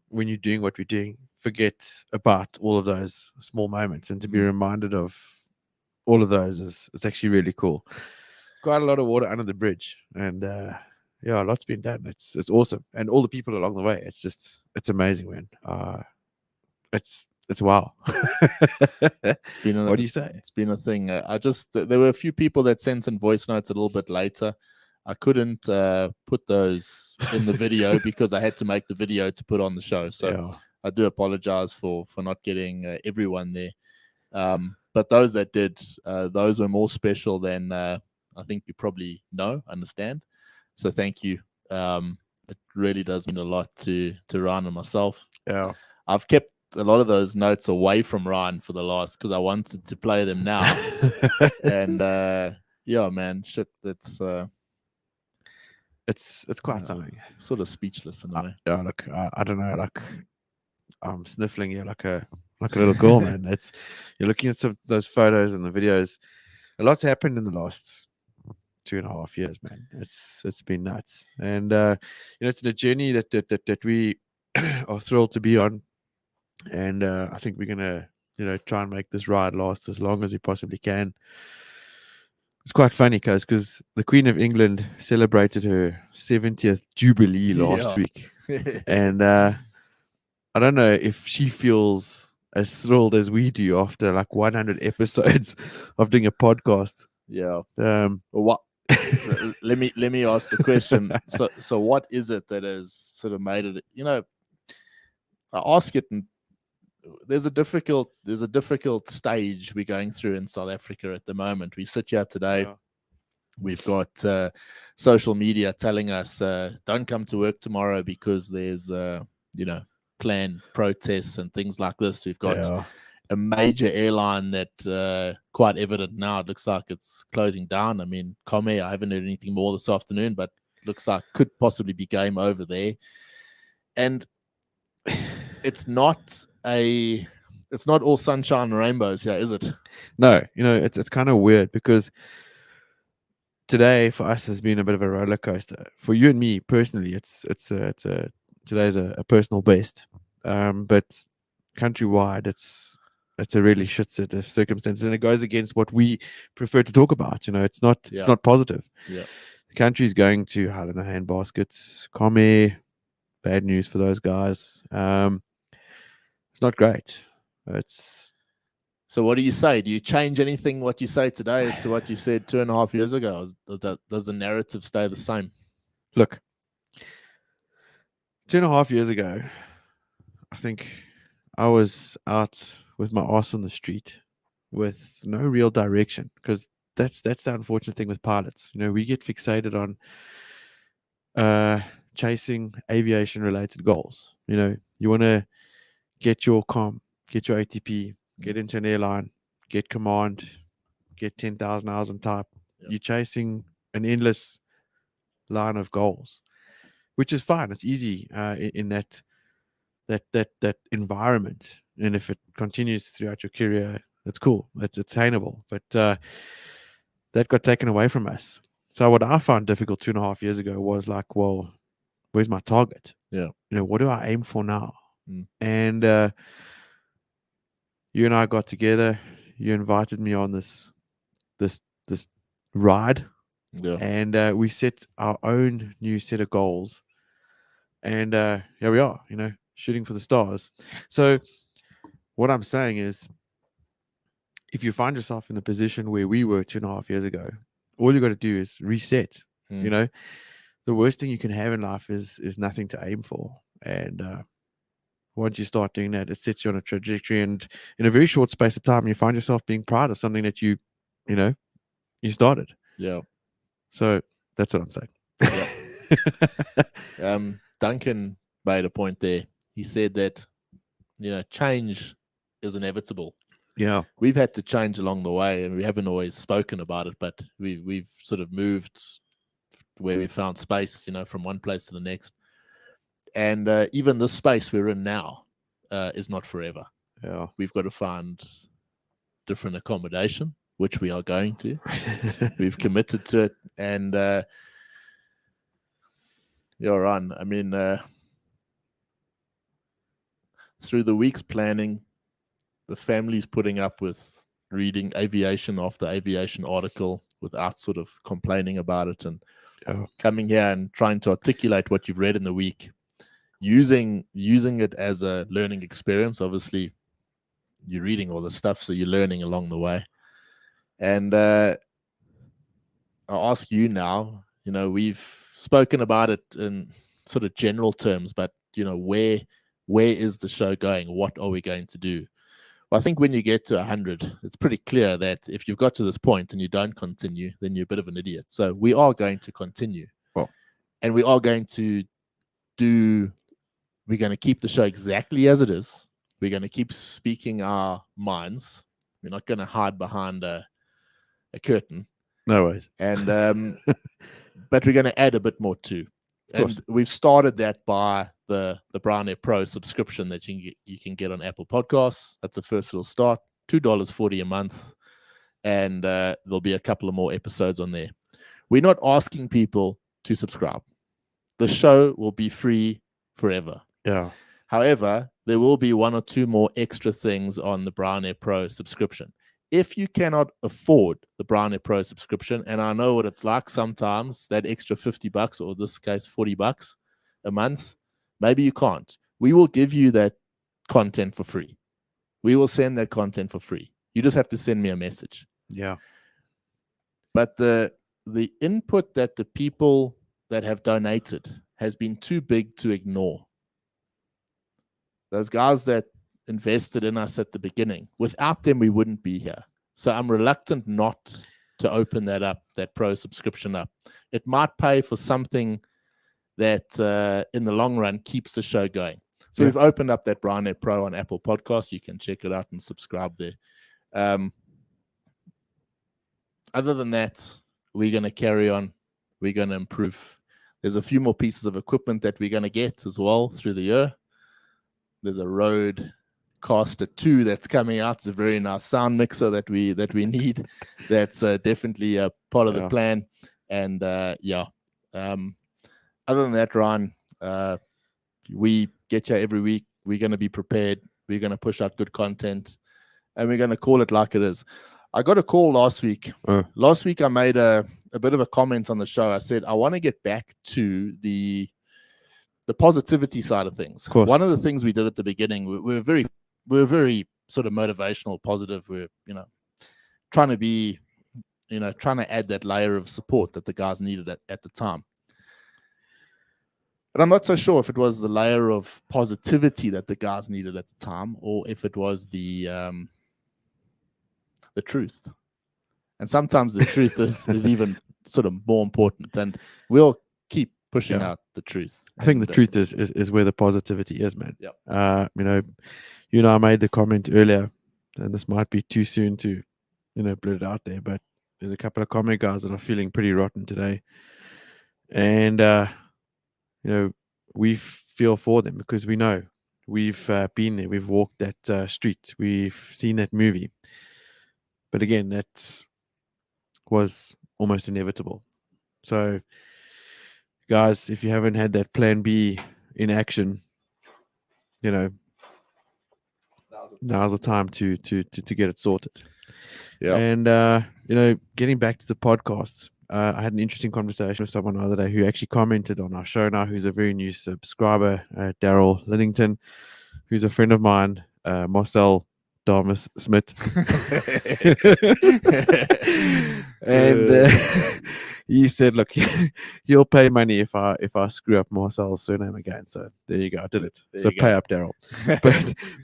when you're doing what we're doing, forget about all of those small moments, and to be reminded of all of those is actually really cool. Quite a lot of water under the bridge, and yeah, a lot's been done. It's awesome, and all the people along the way. It's amazing, man. It's wow. It's been what do you say? It's been a thing. There were a few people that sent in voice notes a little bit later. I couldn't put those in the video because I had to make the video to put on the show. So yeah. I do apologize for not getting everyone there. But those that did, those were more special than I think you probably understand. So thank you. It really does mean a lot to Ryan and myself. Yeah, I've kept a lot of those notes away from Ryan for the last, because I wanted to play them now. And yeah, man, shit, it's quite something. Sort of speechless in a way. Yeah, look, I don't know, like I'm sniffling you like a little girl, man. You're looking at some of those photos and the videos. A lot's happened in the last 2.5 years, man. It's been nuts, and it's a journey that we are thrilled to be on, and I think we're gonna try and make this ride last as long as we possibly can. It's quite funny, because the Queen of England celebrated her 70th Jubilee last week, and I don't know if she feels as thrilled as we do after like 100 episodes of doing a podcast. Yeah. What? let me ask the question. So what is it that has sort of made it? I ask it, and there's a difficult stage we're going through in South Africa at the moment. We sit here today. Yeah. We've got social media telling us don't come to work tomorrow because there's planned protests and things like this. We've got a major airline that quite evident now. It looks like it's closing down. I mean, Come, I haven't heard anything more this afternoon, but looks like could possibly be game over there. And it's not all sunshine and rainbows here, is it? No, it's kind of weird because today for us has been a bit of a roller coaster. For you and me personally, today's a personal best, but countrywide, it's a really shit set of circumstances, and it goes against what we prefer to talk about. It's not positive. Yeah, the country's going to handbaskets, Come, bad news for those guys. It's not great. So what do you say? Do you change anything what you say today as to what you said 2.5 years ago? Does the narrative stay the same? Look, 2.5 years ago, I think I was out with my ass on the street with no real direction, because that's the unfortunate thing with pilots. We get fixated on chasing aviation related goals. You want to get your COM, get your ATP, get into an airline, get command, get 10,000 hours on type. You're chasing an endless line of goals, which is fine. It's easy in that environment, and if it continues throughout your career, it's cool. It's attainable. But that got taken away from us. So what I found difficult 2.5 years ago was like, well, where's my target? Yeah. What do I aim for now? Mm. And you and I got together. You invited me on this ride, and we set our own new set of goals. And here we are, shooting for the stars. So what I'm saying is, if you find yourself in the position where we were 2.5 years ago, all you got to do is reset. Mm. The worst thing you can have in life is nothing to aim for. And once you start doing that, it sets you on a trajectory, and in a very short space of time, you find yourself being proud of something that you started. Yeah. So that's what I'm saying. Yeah. Duncan made a point there. He said that change is inevitable. Yeah. We've had to change along the way, and we haven't always spoken about it, but we've sort of moved where we found space, from one place to the next. And even the space we're in now is not forever. Yeah. We've got to find different accommodation, which we are going to. We've committed to it. And you're on. I mean, through the week's planning, the family's putting up with reading aviation after aviation article without sort of complaining about it, and coming here and trying to articulate what you've read in the week, using it as a learning experience. Obviously, you're reading all the stuff, so you're learning along the way. And I'll ask you now, we've spoken about it in sort of general terms, but where is the show going? What are we going to do? Well, I think when you get to 100, it's pretty clear that if you've got to this point and you don't continue, then you're a bit of an idiot. So we are going to continue. And we are going to we're going to keep the show exactly as it is. We're going to keep speaking our minds. We're not going to hide behind a curtain. No ways. And but we're going to add a bit more too. And we've started that by the Bryan Air Pro subscription that you can get on Apple Podcasts. That's the first little start, $2.40 a month. And there'll be a couple of more episodes on there. We're not asking people to subscribe. The show will be free forever. Yeah. However, there will be 1 or 2 more extra things on the Bryan Air Pro subscription. If you cannot afford the Bryan Air Pro subscription, and I know what it's like sometimes, that extra $50, or in this case, $40 a month, maybe you can't. We will give you that content for free. We will send that content for free. You just have to send me a message. Yeah. But the the input that the people that have donated has been too big to ignore. Those guys that invested in us at the beginning, without them, we wouldn't be here. So I'm reluctant not to open that up, that pro subscription up. It might pay for something that in the long run keeps the show going. So we've opened up that Bryan Air Pro on Apple Podcasts. You can check it out and subscribe there. Other than that, we're going to carry on. We're going to improve. There's a few more pieces of equipment that we're going to get as well through the year. There's a Rodecaster 2 that's coming out. It's a very nice sound mixer that we need. That's definitely a part of the plan. And other than that, Ryan, we get you every week. We're going to be prepared. We're going to push out good content, and we're going to call it like it is. I got a call last week. Last week, I made a bit of a comment on the show. I said, I want to get back to the positivity side of things. Of course. One of the things we did at the beginning, we were very sort of motivational, positive. We're, trying to be, trying to add that layer of support that the guys needed at the time. But I'm not so sure if it was the layer of positivity that the guys needed at the time, or if it was the truth. And sometimes the truth is even sort of more important. And we'll keep pushing out the truth. I think the truth is where the positivity is, man. Yep. You and I made the comment earlier, and this might be too soon to, put it out there, but there's a couple of comic guys that are feeling pretty rotten today. And, we feel for them because we know we've been there. We've walked that street. We've seen that movie. But again, that was almost inevitable. So, guys, if you haven't had that plan B in action, now's the time to get it sorted. Yeah. And getting back to the podcasts, I had an interesting conversation with someone the other day who actually commented on our show now, who's a very new subscriber, Daryl Linnington, who's a friend of mine, Marcel Damas Smith. And he said, look, he'll pay money if I screw up Marcel's surname again. So there you go. I did it. So pay up, Daryl.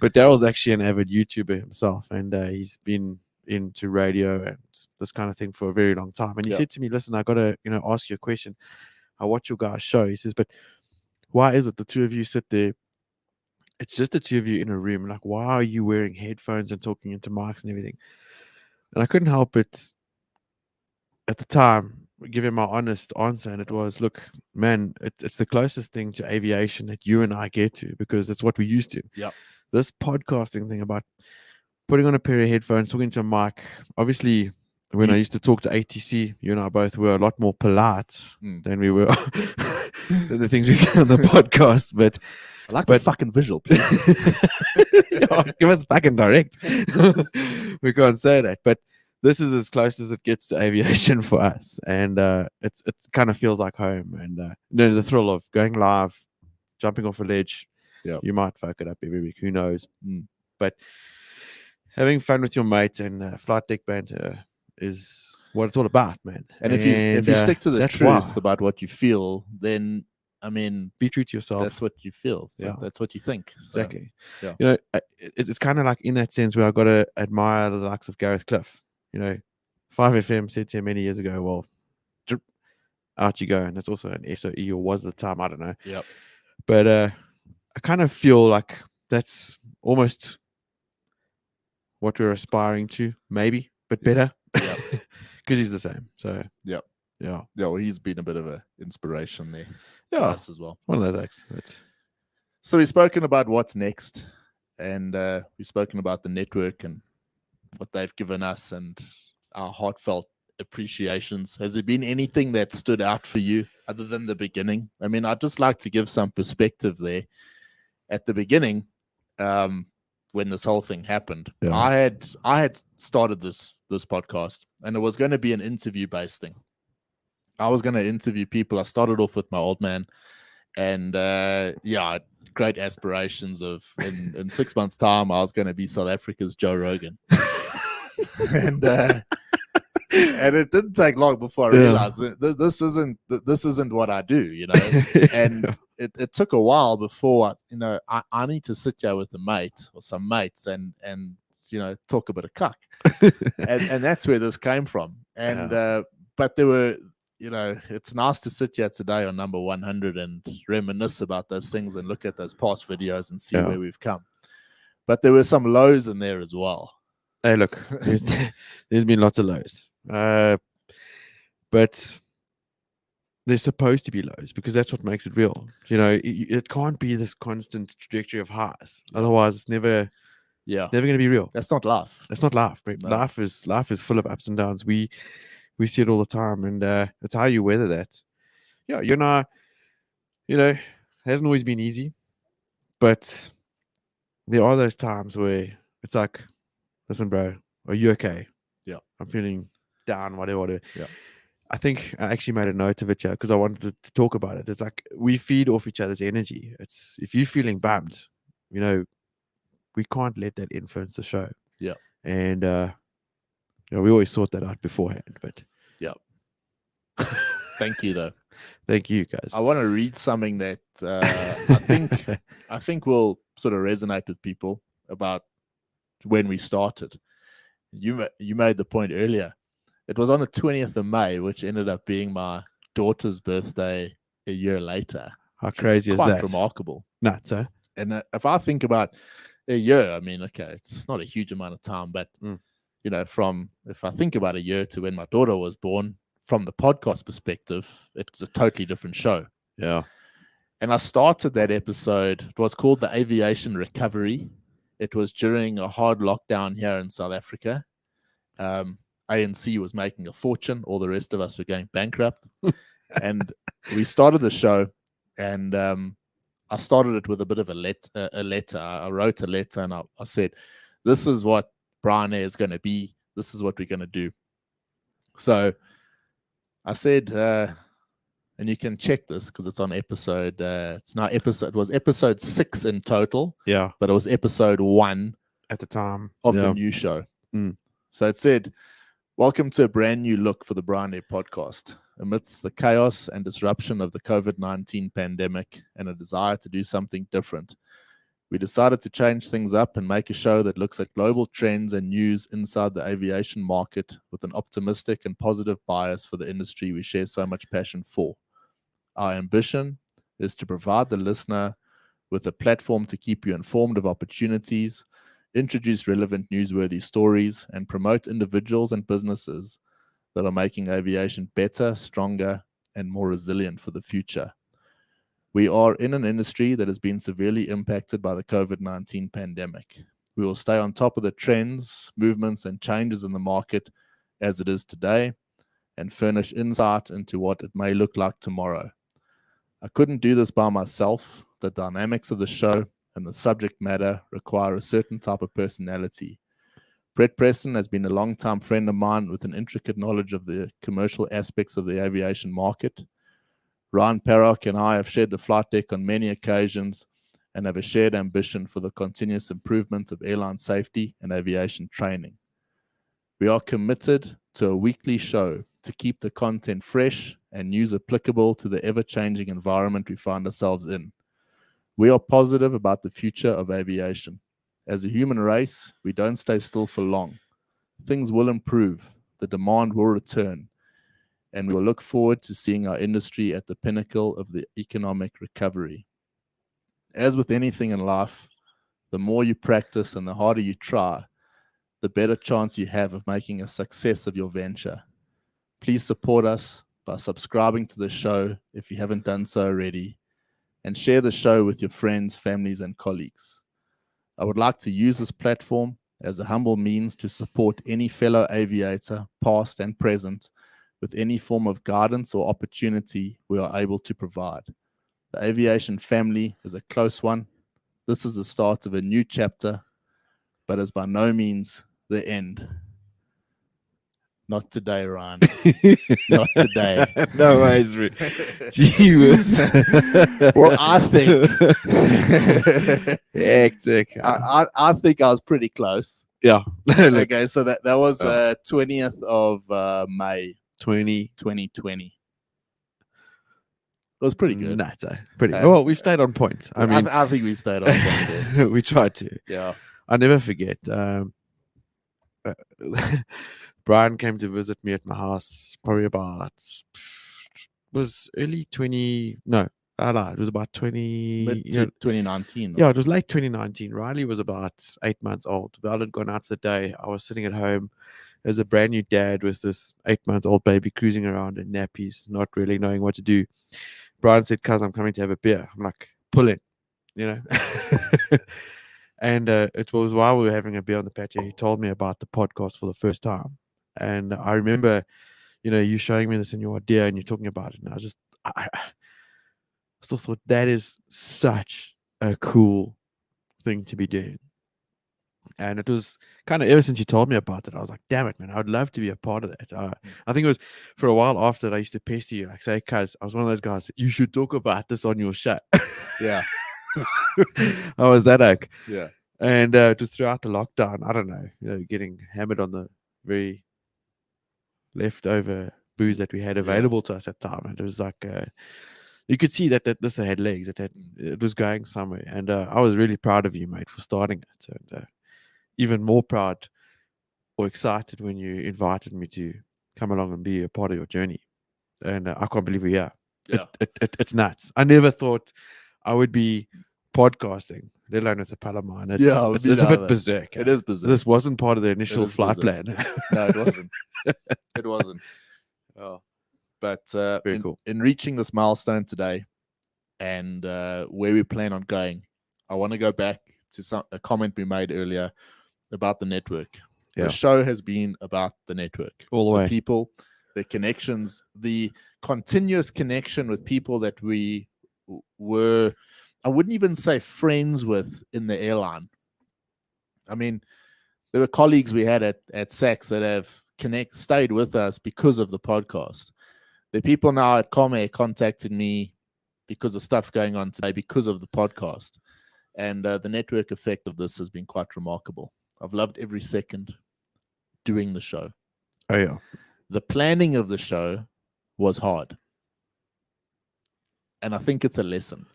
But Daryl's actually an avid YouTuber himself, and he's been into radio and this kind of thing for a very long time. And he said to me, listen, I got to ask you a question. I watch your guys' show. He says, but why is it the two of you sit there? It's just the two of you in a room. Like, why are you wearing headphones and talking into mics and everything? And I couldn't help it at the time give him my honest answer. And it was, look, man, it's the closest thing to aviation that you and I get to, because it's what we used to. Yep. This podcasting thing about putting on a pair of headphones, talking to a mic. Obviously, when I used to talk to ATC, you and I both were a lot more polite than we were than the things we say on the podcast. But I like the fucking visual, please. Give us back and direct. We can't say that, but this is as close as it gets to aviation for us, and it kind of feels like home. And the thrill of going live, jumping off a ledge. Yeah, you might fuck it up every week. Who knows? But having fun with your mates and flight deck banter is what it's all about, man. And if you stick to the truth about what you feel, then be true to yourself. That's what you feel. So that's what you think. So, exactly. Yeah. It's kind of like in that sense where I got to admire the likes of Gareth Cliff. 5FM said to him many years ago, well, out you go. And that's also an SOE, or was at the time, I don't know. Yep. But I kind of feel like that's almost what we're aspiring to, maybe, but better. Because he's the same. So yeah. Well, he's been a bit of an inspiration there for us as well. One of those acts. So we've spoken about what's next, and we've spoken about the network and what they've given us and our heartfelt appreciations. Has there been anything that stood out for you other than the beginning? I'd just like to give some perspective there. At the beginning, when this whole thing happened, I had started this podcast, and it was going to be an interview-based thing. I was going to interview people. I started off with my old man, and great aspirations of in 6 months' time, I was going to be South Africa's Joe Rogan. And And it didn't take long before I Yeah. realized that this isn't what I do, you know. And it took a while before I need to sit here with a mate or some mates and talk a bit of cuck. and that's where this came from. And but there were, it's nice to sit here today on number 100 and reminisce about those things and look at those past videos and see where we've come. But there were some lows in there as well. Hey, look, there's been lots of lows. But there's supposed to be lows because that's what makes it real. It can't be this constant trajectory of highs. Otherwise, it's never going to be real. That's not life. That's not life. No. Life is full of ups and downs. We see it all the time, and it's how you weather that. Yeah, it hasn't always been easy, but there are those times where it's like, listen, bro, are you okay? Yeah, I'm feeling down, whatever. Yeah. I think I actually made a note of it here because I wanted to talk about it. It's like we feed off each other's energy. It's if you're feeling bummed, we can't let that influence the show. Yeah. And we always sort that out beforehand. But yeah. Thank you, though. Thank you, guys. I want to read something that I think will sort of resonate with people about when we started. You made the point earlier. It was on the 20th of May, which ended up being my daughter's birthday a year later. How crazy is quite that? Remarkable. Nuts, huh? And if I think about a year, I mean, okay, it's not a huge amount of time, but from if I think about a year to when my daughter was born, from the podcast perspective, it's a totally different show. Yeah. And I started that episode. It was called The Aviation Recovery. It was during a hard lockdown here in South Africa. ANC was making a fortune. All the rest of us were going bankrupt. And we started the show, and I started it with a bit of a letter. I wrote a letter, and I said, this is what Bryan Air is going to be. This is what we're going to do. So I said, and you can check this because it's on episode. It was episode 6 in total. Yeah. But it was episode 1 at the time of the new show. So it said, welcome to a brand new look for the Bryan Air podcast. Amidst the chaos and disruption of the COVID-19 pandemic and a desire to do something different, we decided to change things up and make a show that looks at global trends and news inside the aviation market with an optimistic and positive bias for the industry we share so much passion for. Our ambition is to provide the listener with a platform to keep you informed of opportunities, introduce relevant newsworthy stories, and promote individuals and businesses that are making aviation better, stronger, and more resilient for the future. We are in an industry that has been severely impacted by the COVID-19 pandemic. We will stay on top of the trends, movements, and changes in the market as it is today and furnish insight into what it may look like tomorrow. I couldn't do this by myself. The dynamics of the show and the subject matter require a certain type of personality. Brett Preston has been a long-time friend of mine with an intricate knowledge of the commercial aspects of the aviation market. Ryan Parrock and I have shared the flight deck on many occasions and have a shared ambition for the continuous improvement of airline safety and aviation training. We are committed to a weekly show to keep the content fresh and news applicable to the ever-changing environment we find ourselves in. We are positive about the future of aviation. As a human race, we don't stay still for long. Things will improve, the demand will return, and we will look forward to seeing our industry at the pinnacle of the economic recovery. As with anything in life, the more you practice and the harder you try, the better chance you have of making a success of your venture. Please support us by subscribing to the show if you haven't done so already, and share the show with your friends, families, and colleagues. I would like to use this platform as a humble means to support any fellow aviator, past and present, with any form of guidance or opportunity we are able to provide. The aviation family is a close one. This is the start of a new chapter, but is by no means the end. Not today, Ryan. Not today. No ways, Gee whiz. Well, I think hectic. I think I was pretty close. Yeah. Okay, so that was 20th of May 2020. It was pretty good. Nuts, eh? Pretty well. We stayed on point. I mean, I think we stayed on point there. We tried to. Yeah. I never forget. Brian came to visit me at my house probably about was early 20 no I lied, it was about 2019. Yeah, it was late 2019. Riley was about 8 months old. Val had gone out for the day. I was sitting at home as a brand new dad with this 8-month-old baby cruising around in nappies, not really knowing what to do. Brian said, "Cuz, I'm coming to have a beer." I'm like, "Pull in," you know. And it was while we were having a beer on the patio, he told me about the podcast for the first time. And I remember, you showing me this in your idea and you're talking about it. And I still thought that is such a cool thing to be doing. And it was kind of ever since you told me about it, I was like, damn it, man, I would love to be a part of that. I think it was for a while after that I used to pester you, like, say, "Cuz, I was one of those guys, you should talk about this on your show." Yeah. I was that oak. Yeah. And just throughout the lockdown, I don't know, getting hammered on the very leftover booze that we had available to us at the time. And it was like, you could see that this had legs. It was going somewhere. And I was really proud of you, mate, for starting it. And even more proud or excited when you invited me to come along and be a part of your journey. And I can't believe we're here. Yeah. It's nuts. I never thought I would be podcasting, let alone with a Palomar. It's a bit berserk. It is berserk. This wasn't part of the initial flight plan. No, it wasn't. It wasn't. Oh, but very cool. In reaching this milestone today, and where we plan on going, I want to go back to a comment we made earlier about the network. Yeah. The show has been about the network, all the way. People, the connections, the continuous connection with people that we were, I wouldn't even say friends with in the airline. I mean, there were colleagues we had at SACS that have stayed with us because of the podcast. The people now at Comair contacted me because of stuff going on today because of the podcast. And the network effect of this has been quite remarkable. I've loved every second doing the show. Oh, yeah. The planning of the show was hard. And I think it's a lesson.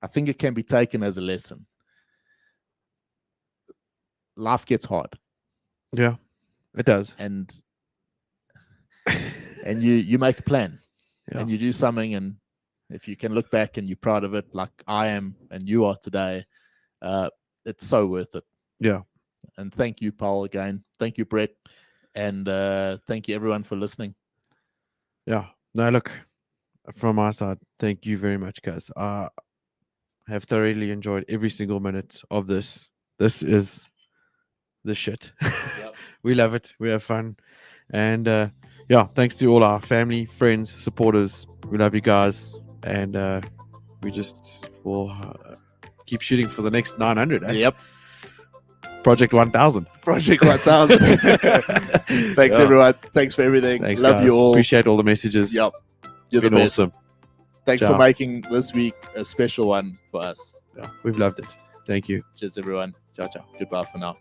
I think it can be taken as a lesson. Life gets hard. Yeah, it does. And you make a plan. Yeah. And you do something, and if you can look back and you're proud of it, like I am and you are today, it's so worth it. Yeah. And thank you, Paul, again. Thank you, Brett. And thank you, everyone, for listening. Yeah. No, look, from my side, thank you very much, guys. I have thoroughly enjoyed every single minute of this. This is the shit. Yep. We love it. We have fun. And yeah, thanks to all our family, friends, supporters. We love you guys. And we just will keep shooting for the next 900. Eh? Yep. Project 1000. Project 1000. Thanks, everyone. Thanks for everything. Thanks, love guys. you all. Appreciate all the messages. Yep. You're the been best. Awesome. Thanks Ciao. for making this week a special one for us. Yeah, we've loved it. Thank you. Cheers, everyone. Ciao, ciao. Goodbye for now.